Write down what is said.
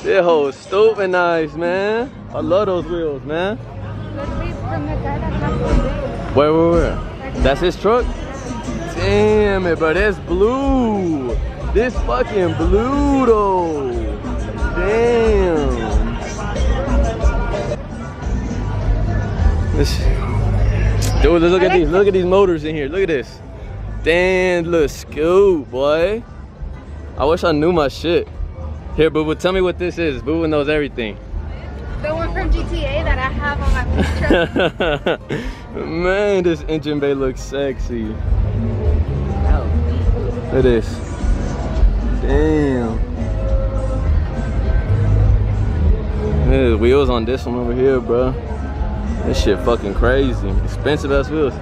This whole stupid nice, man. I love those wheels, man. Where? That's his truck? Damn it, bro. That's blue. This fucking blue, though. Damn. Dude, look at these. Look at these motors in here. Look at this. Damn, look, scoop, boy. I wish I knew my shit. Here, Boo Boo, tell me what this is. Boo Boo knows everything. The one from GTA that I have on my picture. Man, this engine bay looks sexy. Look at this. Damn. There's wheels on this one over here, bro. This shit fucking crazy. Expensive ass wheels.